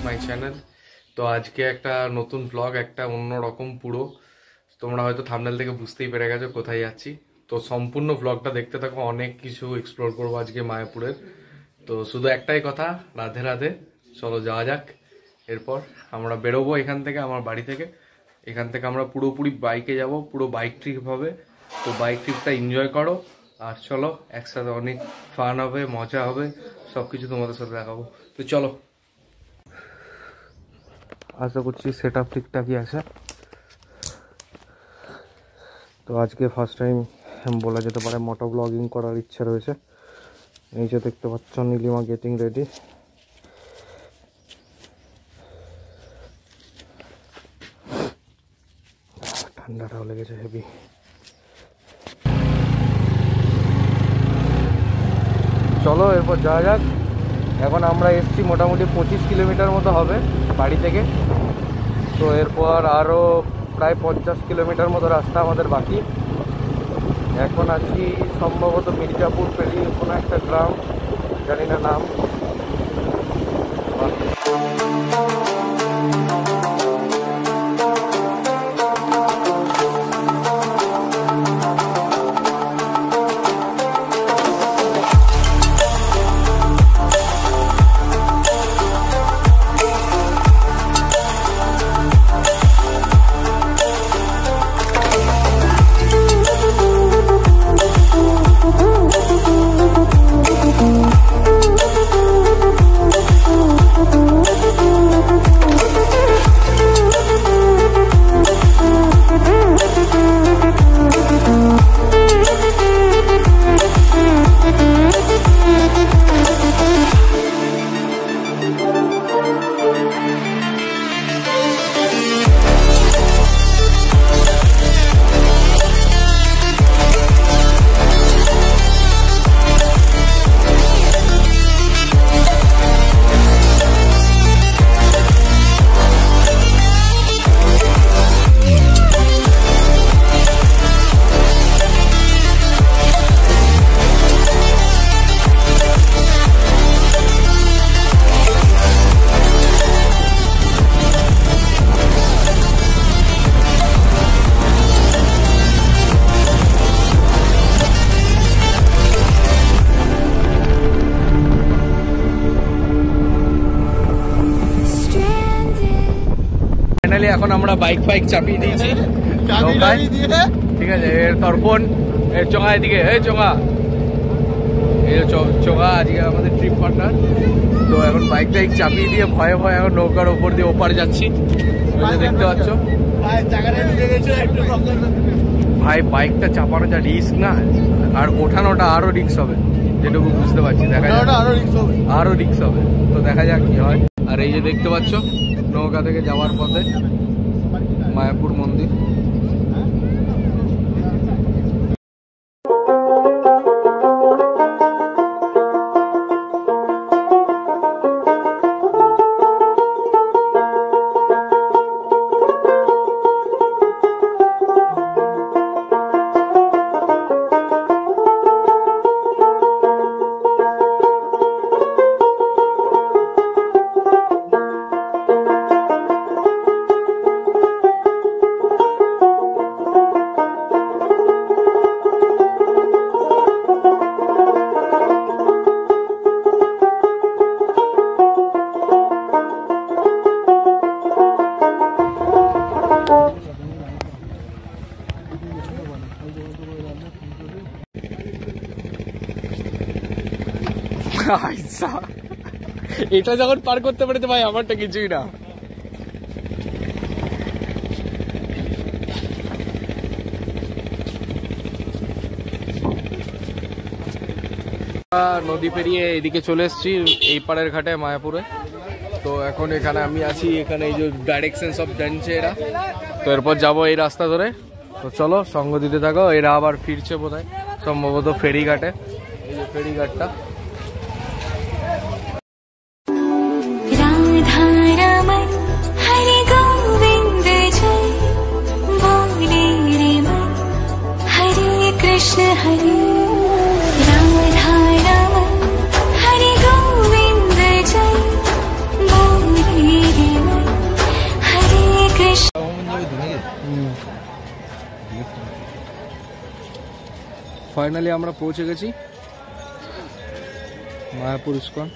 My channel. তো আজকে একটা নতুন ব্লগ, একটা অন্যরকম পুরো। তোমরা হয়তো থাম্বনেল থেকে বুঝতেই পেরে গেছো কোথায় যাচ্ছি। তো সম্পূর্ণ ব্লগটা দেখতে থাকো, অনেক কিছু এক্সপ্লোর করবো আজকে মায়াপুরের। তো শুধু একটাই কথা, রাধে রাধে। চলো যাওয়া যাক। এরপর আমরা বেরোবো এখান থেকে, আমার বাড়ি থেকে। এখান থেকে আমরা পুরোপুরি বাইকে যাব, পুরো বাইক ট্রিপ হবে। তো বাইক ট্রিপটা এনজয় করো আর চলো একসাথে, অনেক ফান হবে, মজা হবে, সবকিছু তোমাদের সাথে দেখাবো। তো চলো। আশা করছি সেট আপ ঠিকঠাকই আছে। তো আজকে ফার্স্ট টাইম বলা যেতে পারে মোটো ব্লগিং করার ইচ্ছা রয়েছে। এই যে দেখতে পাচ্ছ নীলিমা গেটিং রেডি। ঠান্ডাটাও লেগেছে হেভি। চলো এরপর যাওয়া যাক। এখন আমরা এসছি মোটামুটি 25 কিলোমিটার মতো হবে বাড়ি থেকে। তো এরপর আরও প্রায় 50 কিলোমিটার মতো রাস্তা আমাদের বাকি। এখন আছি সম্ভবত মির্জাপুর পেরিয়ে কোনো একটা গ্রাম, জানি না নাম। এখন আমরা বাইক ফাইক চাপিয়ে দিয়েছি, ঠিক আছে। এর তর্পণ চোঙা এদিকে, চোঙা চোঙা আজকে আমাদের ট্রিপ পার্টনার। তো এখন বাইক টাইক চাপিয়ে দিয়ে ভয়ে ভয়ে এখন নৌকার ওপর দিয়ে ওপার যাচ্ছি, দেখতে পাচ্ছ। ভাই বাইকটা চাপানো যা রিস্ক না, আর ওঠানোটা আরো রিস্ক হবে, যেটুকু বুঝতে পারছি। দেখা যাক আরো রিস্ক হবে, তো দেখা যাক কি হয়। আর এই যে দেখতে পাচ্ছ নৌকা থেকে যাওয়ার পথে মায়াপুর মন্দির। এটা যখন পার করতে পারে তো ভাই আমারটা কিছুই না। নদী পেরিয়ে এদিকে চলে এসেছি এই পাড়ের ঘাটে মায়াপুরে। তো এখন এখানে আমি আছি, এখানে এই যে ডাইরেকশন সব জানছে এরা। তো এরপর যাবো এই রাস্তা ধরে। তো চলো সঙ্গ দিতে থাকো। এরা আবার ফিরছে বোধহয়, সম্ভবত ফেরিঘাটে। এই যে ফেরিঘাটটা। कृष्ण हरे राधा रमण हरे गोविंद जय बोले ফাইনালি আমরা পৌঁছে গেছি মায়াপুর ইস্কন।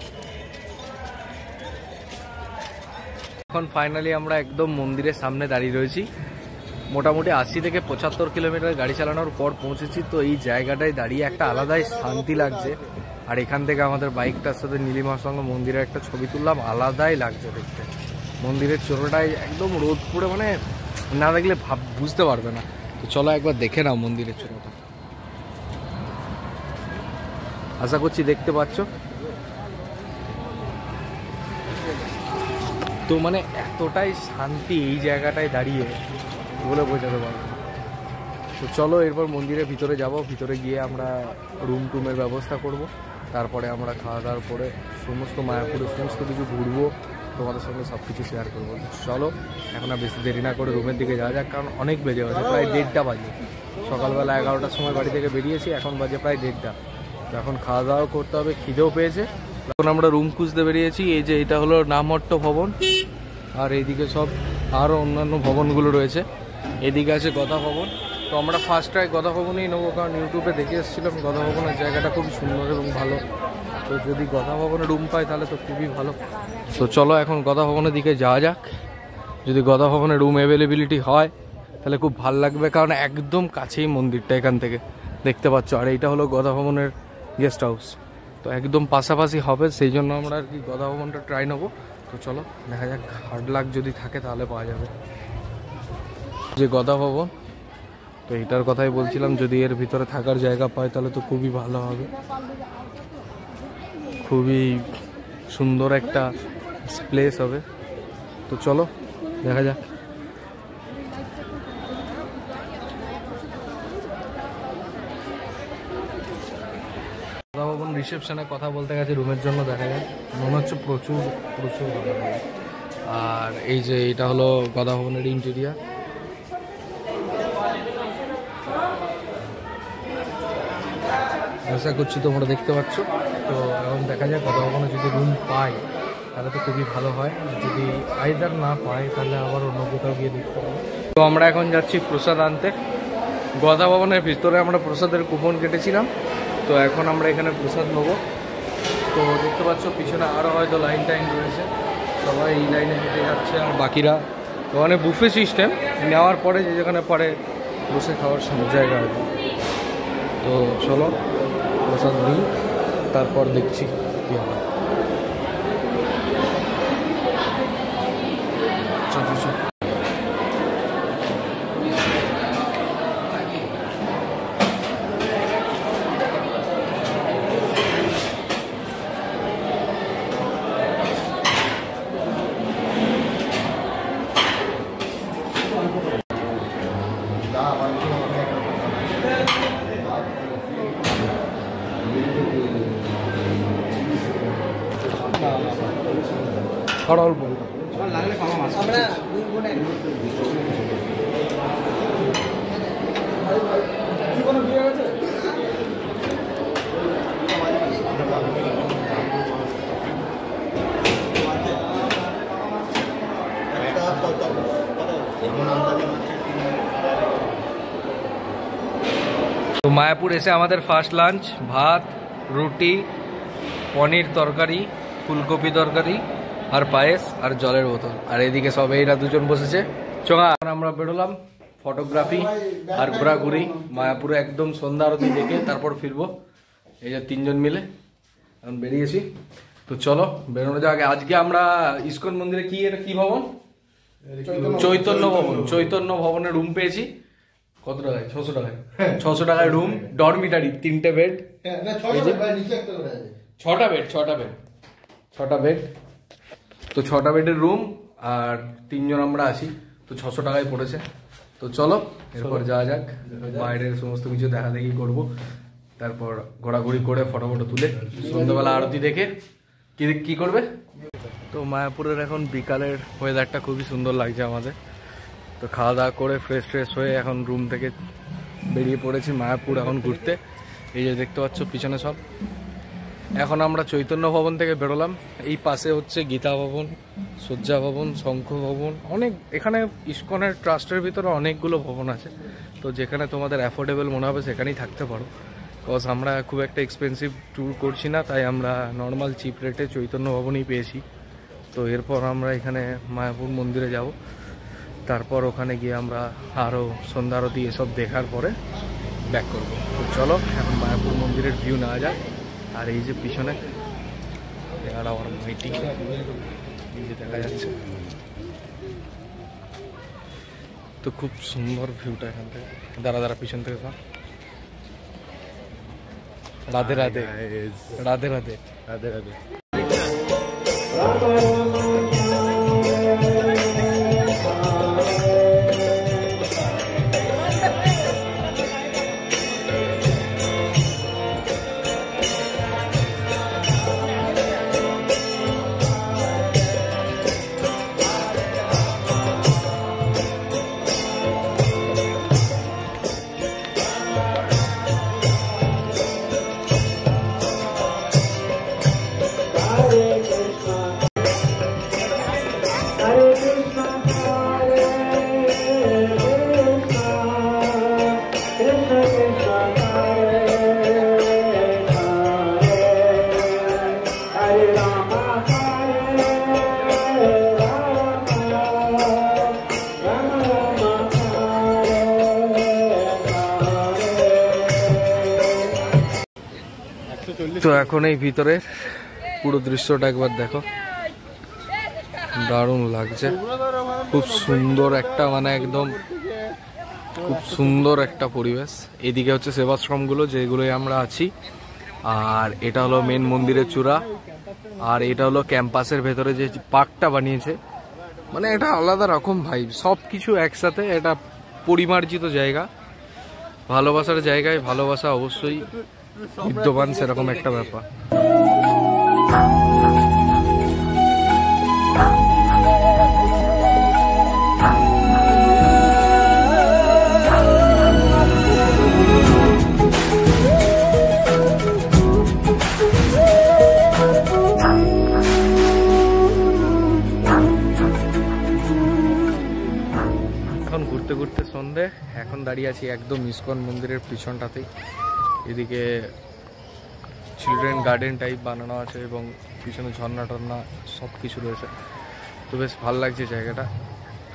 এখন ফাইনালি আমরা একদম মন্দিরের সামনে দাঁড়িয়ে রয়েছি। মোটামুটি 80 থেকে 75 কিলোমিটার গাড়ি চালানোর পর পৌঁছেছি। তো এই জায়গাটায় দাঁড়িয়ে একটা আলাদাই শান্তি লাগছে। আর এখান থেকে আমাদের বাইকটার সাথে নীলিমার সঙ্গে মন্দিরের একটা ছবি তুললাম, আলাদাই লাগছে দেখতে। মন্দিরের চূড়াটায় একদম রোদ পুড়ে, মানে না দেখলে বুঝতে পারবে না। তো চলো একবার দেখে নাও মন্দিরের চূড়াটা। আশা করছি দেখতে পাচ্ছ। তো মানে এতটাই শান্তি এই জায়গাটায় দাঁড়িয়ে বলে বোঝাতে পারবো না। তো চলো এরপর মন্দিরের ভিতরে যাব। ভিতরে গিয়ে আমরা রুম টুমের ব্যবস্থা করব। তারপরে আমরা খাওয়া দাওয়ার পরে সমস্ত মায়াপুরের সমস্ত কিছু ঘুরবো, তোমাদের সঙ্গে সব কিছু শেয়ার করবো। চলো এখন আর বেশি দেরি না করে রুমের দিকে যাওয়া যাক, কারণ অনেক বেজে গেছে, প্রায় 1:30 বাজে। সকালবেলা 11টার সময় বাড়ি থেকে বেরিয়েছি, এখন বাজে প্রায় 1:30। তো এখন খাওয়া দাওয়া করতে হবে, খিদেও পেয়েছে। এখন আমরা রুম খুঁজতে বেরিয়েছি। এই যে এটা হলো নামহট্ট ভবন, আর এইদিকে সব আরও অন্যান্য ভবনগুলো রয়েছে। এদিকে আছে গদা ভবন। তো আমরা ফার্স্ট ট্রাই গদা ভবনেই নেবো, কারণ ইউটিউবে দেখে এসেছিলাম গদা ভবনের জায়গাটা খুবই সুন্দর এবং ভালো। তো যদি গদা ভবনে রুম পাই তাহলে তো খুবই ভালো। তো চলো এখন গদা ভবনের দিকে যাওয়া যাক। যদি গদা ভবনে রুম অ্যাভেলেবিলিটি হয় তাহলে খুব ভালো লাগবে, কারণ একদম কাছেই মন্দিরটা এখান থেকে দেখতে পাচ্ছ। আর এইটা হলো গদা ভবনের গেস্ট হাউস, তো একদম পাশাপাশি হবে, সেই জন্য আমরা আর কি গদা ভবনটা ট্রাই নেবো। তো চলো দেখা যাক, হার্ড লাক যদি থাকে তাহলে পাওয়া যাবে। যে গদা ভবন, তো এটার কথাই বলছিলাম, যদি এর ভিতরে থাকার জায়গা পাই তাহলে তো খুবই ভালো হবে। খুবই সুন্দর একটা প্লেস হবে। তো চলো দেখা যাক। গদা ভবন রিসেপশনে কথা বলতে গেছে রুমের জন্য, দেখা যায় মনে হচ্ছে প্রচুর প্রচুর গদা ভবন। আর এই যে এটা হলো গদা ভবনের ইন্টেরিয়ার। আশা করছি তোমরা দেখতে পাচ্ছ। তো এখন দেখা যায় গদা ভবনে যদি রুম পাই তাহলে তো খুবই ভালো হয়, যদি আইদার না পাই তাহলে আবার অন্য কোথাও গিয়ে দেখতে হবে। তো আমরা এখন যাচ্ছি প্রসাদ আনতে। গদা ভবনের ভিতরে আমরা প্রসাদের কুপন কেটেছিলাম, তো এখন আমরা এখানে প্রসাদ নেবো। তো দেখতে পাচ্ছ পিছনে আরও হয়তো লাইন টাইন রয়েছে, সবাই এই লাইনে হেঁটে যাচ্ছে। আর বাকিরা ওখানে বুফে সিস্টেম, নেওয়ার পরে যে যেখানে পারে বসে খাওয়ার জায়গা আছে। তো চলো প্রসাদ নিই, তারপর দেখছি কী হয়। অল্প তো মায়াপুর এসে আমাদের ফার্স্ট লাঞ্চ, ভাত, রুটি, পনির তরকারি, ফুলকপি তরকারি আর পায়েস আর জলের বোতল। আর এদিকে সব এইরা দুজন বসেছে। চোখা আমরা বেরোলাম ফটোগ্রাফি আর ঘোরাঘুরি। মায়াপুরে একদম সন্ধ্যা আরতি দেখে তারপর ফিরবো। এই যে 3 জন মিলে এখন বেরিয়েছি। তো চলো বেরোনো যাক। আজকে আমরা ইস্কন মন্দিরে কি এটা কি ভবন, চৈতন্য ভবন। চৈতন্য ভবনে রুম পেয়েছি। কত টাকায়? 600 টাকায়। 600 টাকায় রুম, ডরমিটারি, 3টে বেড, 6টা বেড, 6টা বেড। তো 6টা বেডের রুম আর 3 জন আমরা আছি। তো 600 টাকায় পড়েছে। তো চলো এরপর যাওয়া যাক, বাইরের সমস্ত কিছু দেখা দেখি করবো, তারপর ঘোরাঘুরি করে ফটো তুলে সন্ধ্যাবেলা আরতি দেখে কি করবে। তো মায়াপুরের এখন বিকালের ওয়েদারটা খুবই সুন্দর লাগছে আমাদের। তো খাওয়া দাওয়া করে ফ্রেশ হয়ে এখন রুম থেকে বেরিয়ে পড়েছি মায়াপুর এখন ঘুরতে। এই যে দেখতে পাচ্ছ পিছনে সব। এখন আমরা চৈতন্য ভবন থেকে বেরোলাম। এই পাশে হচ্ছে গীতা ভবন, শয্যা ভবন, শঙ্খ ভবন, অনেক এখানে ইস্কনের ট্রাস্টের ভিতরে অনেকগুলো ভবন আছে। তো যেখানে তোমাদের অ্যাফোর্ডেবল মনে হবে সেখানেই থাকতে পারো। কজ আমরা খুব একটা এক্সপেন্সিভ ট্যুর করছি না, তাই আমরা নর্মাল চিপ রেটে চৈতন্য ভবনেই পেয়েছি। তো এরপর আমরা এখানে মায়াপুর মন্দিরে যাব, তারপর ওখানে গিয়ে আমরা আরও সন্ধ্যা আরতি এসব দেখার পরে ব্যাক করব। তো চলো এখন মায়াপুর মন্দিরের ভিউ নেওয়া যাক। আর এই যে পিছনে আর আমার মাইটি এই যে দেখা যাচ্ছে, তো খুব সুন্দর ভিউটা এখান থেকে। দাঁড়া দাঁড়া পিছন থেকে সব রাধে রাধে রাধে রাধে রাধে রাধে। তো এখন এই ভিতরে পুরো দৃশ্যটা একবার দেখো, দারুণ লাগছে। খুব সুন্দর একটা মানে একদম খুব সুন্দর একটা পরিবেশ। এদিকে হচ্ছে সেবাশ্রমগুলো যেগুলোই আমরা আছি, আর এটা হলো মেন মন্দিরের চূড়া, আর এটা হলো ক্যাম্পাসের ভেতরে যে পার্কটা বানিয়েছে, মানে এটা আলাদা রকম ভাই। সব কিছু একসাথে, এটা পরিমার্জিত জায়গা, ভালোবাসার জায়গায় ভালোবাসা অবশ্যই বিদ্যমান, সেরকম একটা ব্যাপার। এখন ঘুরতে ঘুরতে সন্ধে, এখন দাঁড়িয়ে আছি একদম ইস্কন মন্দিরের পিছনটাতেই। এদিকে চিলড্রেন গার্ডেন টাইপ বানানো আছে এবং পিছনে ঝর্ণা টর্না সব কিছু রয়েছে। তো বেশ ভালো লাগছে জায়গাটা,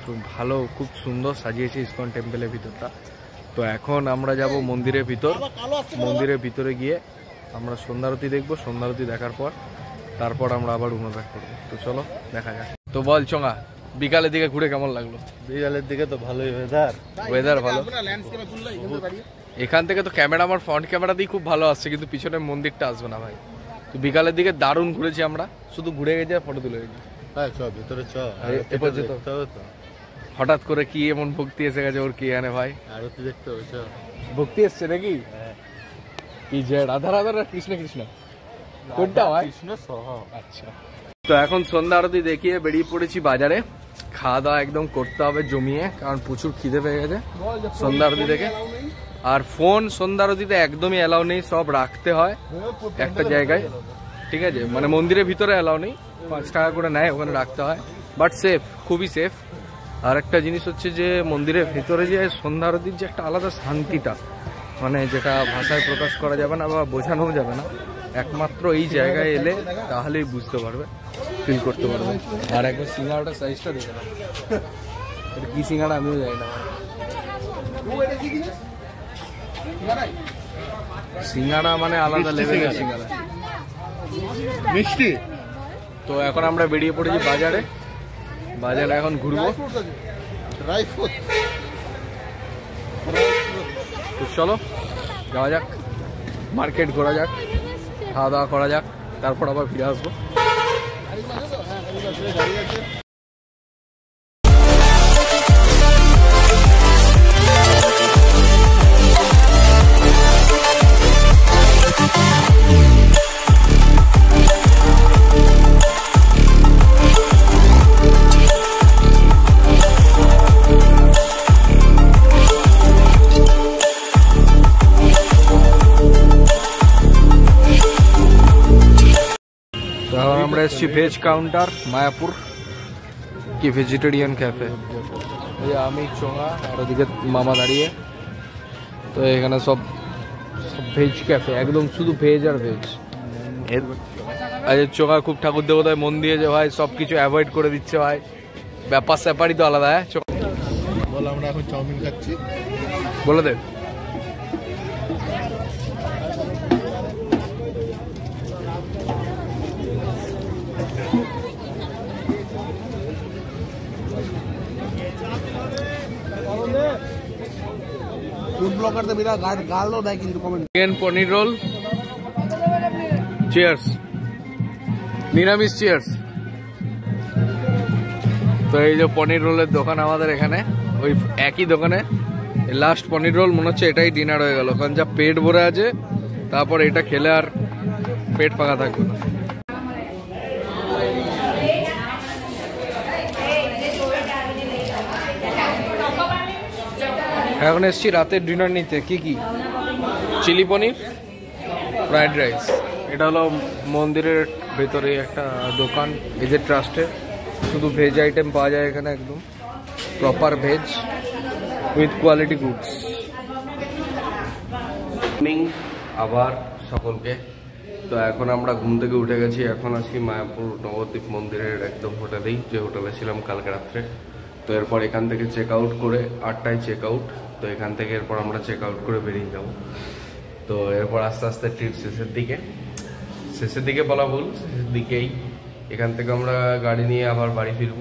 খুব ভালো, খুব সুন্দর সাজিয়েছে ইস্কন টেম্পলের ভিতরটা। তো এখন আমরা যাব মন্দিরের ভিতর, মন্দিরের ভিতরে গিয়ে আমরা সন্ধ্যারতি দেখবো, সন্ধ্যারতি দেখার পর তারপর আমরা আবার রুমে ব্যাক করবো। তো চলো দেখা যাক। তো বল চোঙা, বিকালের দিকে ঘুরে কেমন লাগলো? বিকালের দিকে তো ভালোই ওয়েদার ভালো। এখান থেকে তো ক্যামেরা আমার ফ্রন্ট ক্যামেরাতেই খুব ভালো আসছে, কিন্তু পিছনে মন্দিরটা আসবে না ভাই। তো বিকালের দিকে দারুণ ঘুরেছি আমরা, শুধু ঘুরে গেছি আর ফটো তুলে গেছি। ভিতরে হঠাৎ করে কি এমন ভক্তি এসে গেছে ওর, কি জানে ভাই। আরতি দেখতে হবে, ভক্তি এসছে নাকি? কি যে রাধা রাধা না কৃষ্ণ কৃষ্ণ কোনটা ভাই? কৃষ্ণ সহ। আচ্ছা, তো এখন সন্ধ্যা আরতি দেখিয়ে বেরিয়ে পড়েছি বাজারে। খাওয়া দাওয়া একদম করতে হবে জমিয়ে, কারণ প্রচুর খিদে পেয়ে গেছে সন্ধ্যা আরতি দেখে। আর ফোন সন্ধ্যা আরতিতে একদমই অ্যালাউ নেই, সব রাখতে হয় একটা জায়গায়, ঠিক আছে? মানে মন্দিরের ভিতরে অ্যালাউ নেই, 5 টাকা করে নেয়, ওখানে রাখতে হয়, বাট সেফ, খুবই সেফ। আর একটা জিনিস হচ্ছে যে মন্দিরের ভিতরে যে সন্ধ্যা আরতির যে একটা আলাদা শান্তিটা, মানে যেটা ভাষায় প্রকাশ করা যাবে না বা বোঝানোও যাবে না, একমাত্র এই জায়গায় এলে তাহলেই বুঝতে পারবে, ফিল করতে পারবে। আর একবার সিঙ্গাড়াটার সাইজটা দেখে নাও, এটা কি সিঙ্গাড়া আমিও জানি না। সিঙ্গাড়া মানে আলাদা লেভেলের সিঙ্গাড়া, মিষ্টি। তো এখন আমরা বেরিয়ে পড়েছি বাজারে, বাজারে এখন ঘুরবো। তো চলো যাওয়া যাক, মার্কেট ঘোরা যাক, খাওয়া দাওয়া করা যাক, তারপর আবার ফিরে আসবো। আমরা এসেছি ভেজ কাউন্টার মায়াপুর কি ভেজিটেরিয়ান ক্যাফে। আমি চোঙা আর ওদিকে মামা দাঁড়িয়ে। তো এখানে সব ভেজ ক্যাফে, একদম শুধু ভেজ আর ভেজ। আচ্ছা চোখা খুব ঠাকুর দেবতায় মন দিয়েছে ভাই, সবকিছু অ্যাভয়েড করে দিচ্ছে ভাই, ব্যাপার স্যাপারই তো আলাদা। হ্যাঁ বল, আমরা এখন চাউমিন খাচ্ছি। বলে দে। ফুড ব্লগার তো বিরাট গালও দেয় কিন্তু কমেন্ট। চিকেন পনির রোল, চিয়ার্স, নিরামিষ চিয়ার্স। তো এই যে পনির রোলের দোকান আমাদের এখানে, ওই একই দোকানে লাস্ট পনির রোল মনে হচ্ছে এটাই ডিনার হয়ে গেল, কারণ যা পেট ভরে আছে, তারপর এটা খেলে আর পেট ফাঁকা থাকবে না। এখন এসছি রাতের ডিনার নিতে। কি কি? চিলি পনির, ফ্রাইড রাইস। এটা হলো মন্দিরের ভেতরে একটা দোকান, এদের ট্রাস্টের, শুধু ভেজ আইটেম পাওয়া যায় এখানে, একদম proper veg with quality goods. Morning আবার সকলকে। তো এখন আমরা ঘুম থেকে উঠে গেছি, এখন আছি মায়াপুর নবদ্বীপ মন্দিরের একদম হোটেলেই, যে হোটেলে ছিলাম কালকে রাত্রে। তো এরপর এখান থেকে চেক আউট করে, 8টায় চেক আউট, তো এখান থেকে এরপর আমরা চেক আউট করে বেরিয়ে যাব। তো এরপর আস্তে আস্তে ট্রিপ শেষের দিকে বলা ভুল, শেষের দিকেই। এখান থেকে আমরা গাড়ি নিয়ে আবার বাড়ি ফিরব।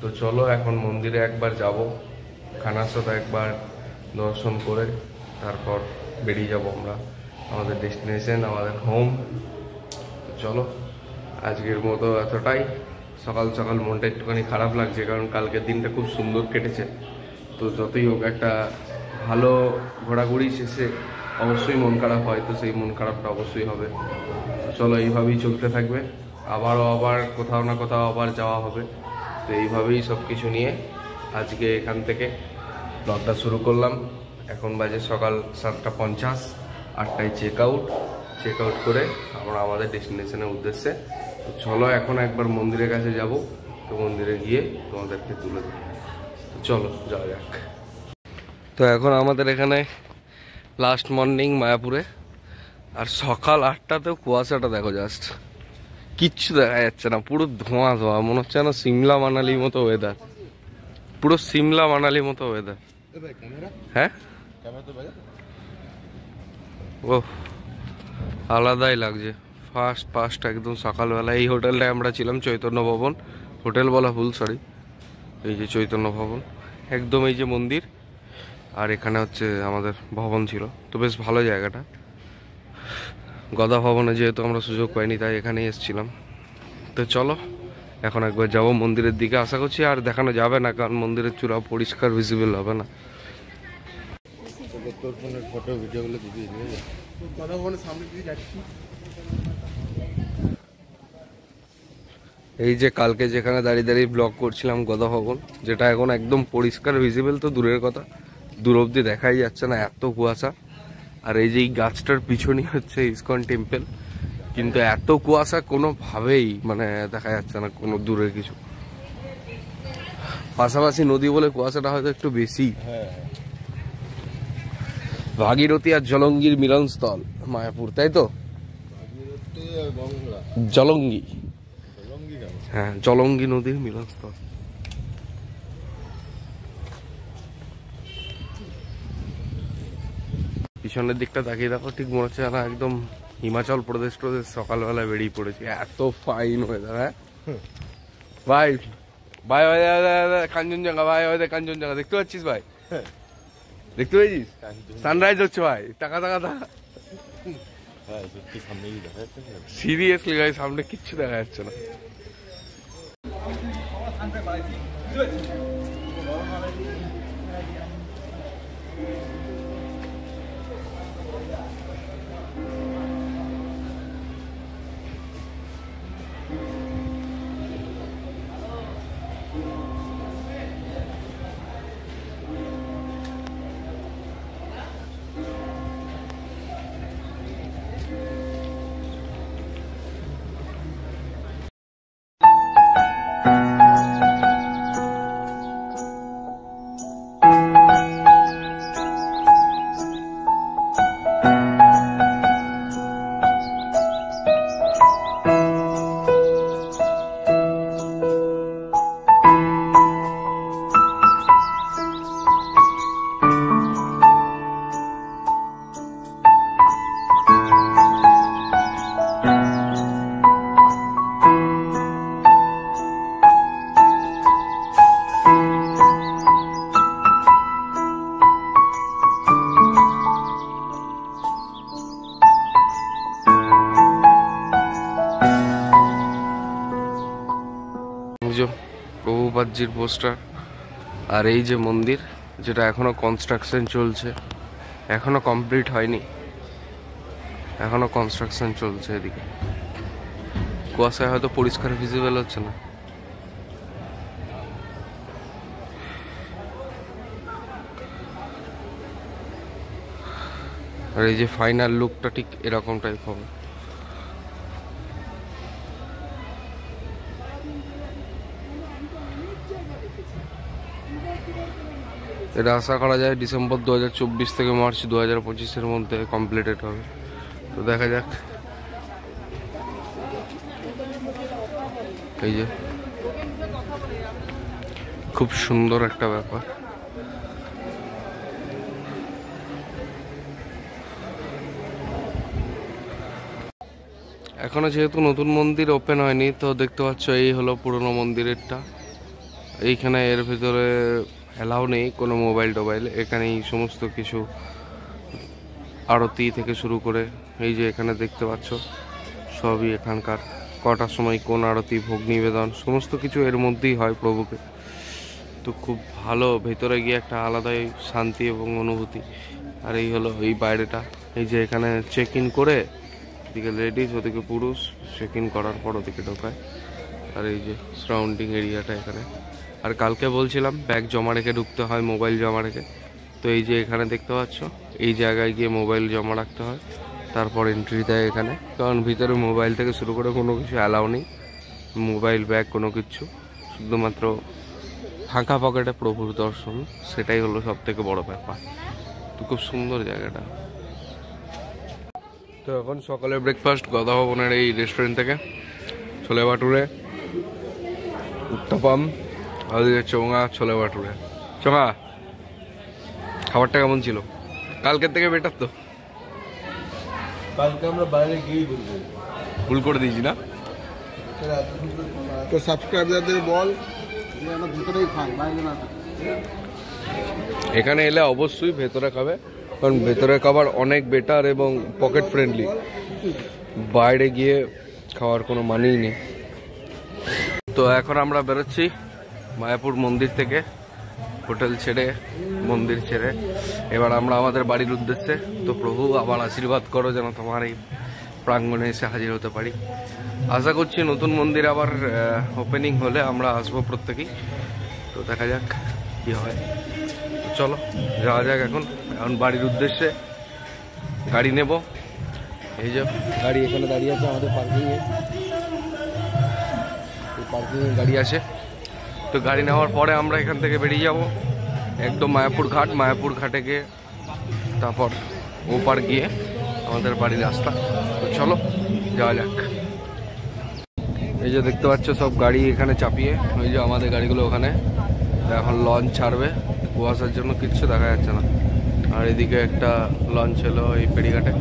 তো চলো এখন মন্দিরে একবার যাব, খানার সাথে একবার দর্শন করে তারপর বেরিয়ে যাব আমরা আমাদের ডেস্টিনেশন, আমাদের হোম। তো চলো আজকের মতো এতটাই। সকাল সকাল মনটা একটুখানি খারাপ লাগছে, কারণ কালকের দিনটা খুব সুন্দর কেটেছে। তো যতই হোক, একটা ভালো ঘোরাঘুরি শেষে অবশ্যই মন খারাপ হয়, তো সেই মন খারাপটা অবশ্যই হবে। চলো এইভাবেই চলতে থাকবে, আবার কোথাও না কোথাও আবার যাওয়া হবে। তো এইভাবেই সব কিছু নিয়ে আজকে এখান থেকে ব্লগটা শুরু করলাম। এখন বাজে সকাল 7:50, 8টায় চেক আউট করে আমরা আমাদের ডেস্টিনেশনের উদ্দেশ্যে। তো চলো এখন একবার মন্দিরের কাছে যাব, তো মন্দিরে গিয়ে তোমাদেরকে তুলে দেবো। চলো যাওয়া যাক। তো এখন আমাদের এখানে লাস্ট মর্নিং মায়াপুরে, আর সকাল 8টাতেও কুয়াশাটা দেখো, জাস্ট কিচ্ছু দেখা যাচ্ছে না, পুরো ধোঁয়া, মনে হচ্ছে না সিমলা মানালির মতো ওয়েদার, পুরো সিমলা মানালির মতো ওয়েদার। হ্যাঁ ও আলাদাই লাগছে, ফার্স্ট একদম সকালবেলা। এই হোটেলটায় আমরা ছিলাম, চৈতন্য ভবন হোটেল বলা ভুল, সরি, এই যে চৈতন্য ভবন, একদম এই যে মন্দির, আর এখানে হচ্ছে আমাদের ভবন ছিল। তো বেশ ভালো জায়গাটা। গদা ভবনে যেহেতু আমরা সুযোগ পাইনি, তাই এখানেই এসেছিলাম। তো চলো এখন একবার যাবো মন্দিরের দিকে। আশা করছি আর দেখানো যাবে না, কারণ মন্দিরের চূড়া পরিষ্কার ভিজিবল হবে না। ফটো ভিডিওগুলো দিবি, গদা ভবনের সামনে দিয়ে যাচ্ছি। এই যে কালকে যেখানে দাঁড়িয়ে ব্লগ করছিলাম গদা ভবন, যেটা এখন একদম পরিষ্কার ভিজিবল, তো দূরের কথা, দূর অব্দি দেখাই যাচ্ছে না, এত কুয়াশা। আর এই যে এই গাছটার পিছনই হচ্ছে ইসকন টেম্পল, কিন্তু এত কুয়াশা কোনোভাবেই মানে দেখা যাচ্ছে না কোনো দূরের কিছু। পাশাপাশি নদী বলে কুয়াশাটা হয়তো একটু বেশি। ভাগীরথী আর জলঙ্গির মিলনস্থল মায়াপুর, তাই তো? জলঙ্গি, হ্যাঁ জলঙ্গি নদীর মিলনস্থল। পিছনের দিকটা তাকিয়ে দেখো, ঠিক মনে হচ্ছে না একদম হিমাচল প্রদেশ সকালবেলা বেরিয়ে পড়েছি, এত ফাইন ওয়েদার। হ্যাঁ ভাই, ভাই কাঞ্চনজঙ্ঘা, ভাই কাঞ্চনজঙ্ঘা দেখতে পাচ্ছিস ভাই? দেখতে পেয়েছিস? সানরাইজ হচ্ছে ভাই, টাকা সিরিয়াসলি ভাই, সামনে কিচ্ছু দেখা যাচ্ছে না। প্রভুপাদজির পোস্টার। আর এই যে মন্দির, যেটা এখনো কনস্ট্রাকশন চলছে, এখনো কমপ্লিট হয়নি, এখনো কনস্ট্রাকশন চলছে। এদিকে কুয়াশায় হয়তো পরিষ্কার ভিজিবল হচ্ছে না। আর এই যে ফাইনাল লুকটা ঠিক এরকম টাইপ হবে। এটা আশা করা যায় ডিসেম্বর 2024 থেকে মার্চ 2025-এর মধ্যে কমপ্লিটেড হবে। তো দেখা যাক। এই যে খুব সুন্দর একটা ব্যাপার। এখনো যেহেতু নতুন মন্দির ওপেন হয়নি, তো দেখতে পাচ্ছ এই হলো পুরনো মন্দিরেরটা। এইখানে এর ভিতরে অ্যালাউ নেই কোনো মোবাইল টোবাইল। এখানেই সমস্ত কিছু আরতি থেকে শুরু করে এই যে এখানে দেখতে পাচ্ছ সবই এখানকার। কটার সময় কোন আরতি, ভোগ নিবেদন, সমস্ত কিছু এর মধ্যেই হয় প্রভুকে। তো খুব ভালো, ভেতরে গিয়ে একটা আলাদাই শান্তি এবং অনুভূতি। আর এই হলো এই বাইরেটা। এই যে এখানে চেক ইন করে, এদিকে লেডিস ওদিকে পুরুষ, চেক ইন করার পর ওদিকে ঢোকায়। আর এই যে সারাউন্ডিং এরিয়াটা এখানে। আর কালকে বলছিলাম ব্যাগ জমা রেখে ঢুকতে হয়, মোবাইল জমা রেখে। তো এই যে এখানে দেখতে পাচ্ছ এই জায়গায় গিয়ে মোবাইল জমা রাখতে হয়, তারপর এন্ট্রি দেয় এখানে। কারণ ভিতরে মোবাইল থেকে শুরু করে কোনো কিছু অ্যালাউ নেই, মোবাইল ব্যাগ কোনো কিছু, শুধুমাত্র ফাঁকা পকেটে প্রভুর দর্শন। সেটাই হলো সব থেকে বড় ব্যাপার। তো খুব সুন্দর জায়গাটা। তো এখন সকালে ব্রেকফাস্ট গদা ভবনের এই রেস্টুরেন্ট থেকে ছোলে বাটুরে, উত্তাপাম, আর চোঙা ছোলে বাটুরে। চোঙা খাবারটা কেমন ছিল? কালকের থেকে বেটার তো? কালকে আমরা বাইরে গিয়েই ভুল করে দিয়েছি না? তো সাবস্ক্রাইবারদের বল ভিতরেই খান, বাইরে না। এখানে এলে অবশ্যই ভেতরে খাবে, কারণ ভেতরে খাবার অনেক বেটার এবং পকেট ফ্রেন্ডলি। বাইরে গিয়ে খাওয়ার কোনো মানেই নেই। তো এখন আমরা বেরোচ্ছি মায়াপুর মন্দির থেকে, হোটেল ছেড়ে, মন্দির ছেড়ে। এবার আমরা আমাদের বাড়ির উদ্দেশ্যে। তো প্রভু আবার আশীর্বাদ করো যেন তোমার এই প্রাঙ্গণে এসে হাজির হতে পারি। আশা করছি নতুন মন্দির আবার ওপেনিং হলে আমরা আসবো প্রত্যেকেই। তো দেখা যাক কি হয়। চলো যাওয়া যাক এখন বাড়ির উদ্দেশ্যে। গাড়ি নেব। এই যে গাড়ি এখানে দাঁড়িয়ে আছে আমাদের পার্কিংয়ে, পার্কিংয়ে গাড়ি আছে। তো গাড়ি নেওয়ার পরে আমরা এখান থেকে বেরিয়ে যাব একদম মায়াপুর ঘাট। মায়াপুর ঘাটে গিয়ে তারপর ওপার গিয়ে আমাদের বাড়ির রাস্তা। তো চলো যাওয়া যাক। এই যে দেখতে পাচ্ছ সব গাড়ি এখানে চাপিয়ে, ওই যে আমাদের গাড়িগুলো ওখানে। এখন লঞ্চ ছাড়বে, কুয়াশার জন্য কিচ্ছু দেখা যাচ্ছে না। আর এদিকে একটা লঞ্চ এলো এই ফেরিঘাটে।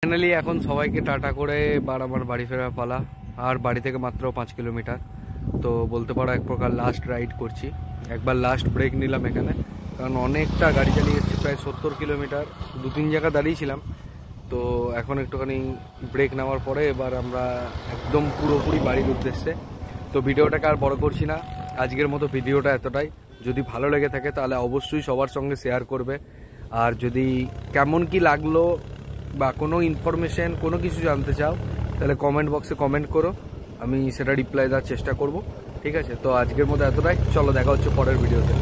ফাইনালি এখন সবাইকে টাটা করে এবার আমার বাড়ি ফেরার পালা। আর বাড়ি থেকে মাত্র 5 কিলোমিটার। তো বলতে পারো এক প্রকার লাস্ট রাইড করছি। একবার লাস্ট ব্রেক নিলাম এখানে, কারণ অনেকটা গাড়ি চালিয়ে এসেছি, প্রায় 70 কিলোমিটার। 2-3 জায়গা দাঁড়িয়েছিলাম। তো এখন একটুখানি ব্রেক নেওয়ার পরে এবার আমরা একদম পুরোপুরি বাড়ির উদ্দেশ্যে। তো ভিডিওটাকে আর বড় করছি না, আজকের মতো ভিডিওটা এতটাই। যদি ভালো লেগে থাকে তাহলে অবশ্যই সবার সঙ্গে শেয়ার করবে। আর যদি কেমন কি লাগলো বা কোনো ইনফরমেশন কোনো কিছু জানতে চাও তাহলে কমেন্ট বক্সে কমেন্ট করো, আমি সেটা রিপ্লাই দেওয়ার চেষ্টা করব। ঠিক আছে, তো আজকের মতো এতটাই। চলো দেখা হচ্ছে পরের ভিডিওতে।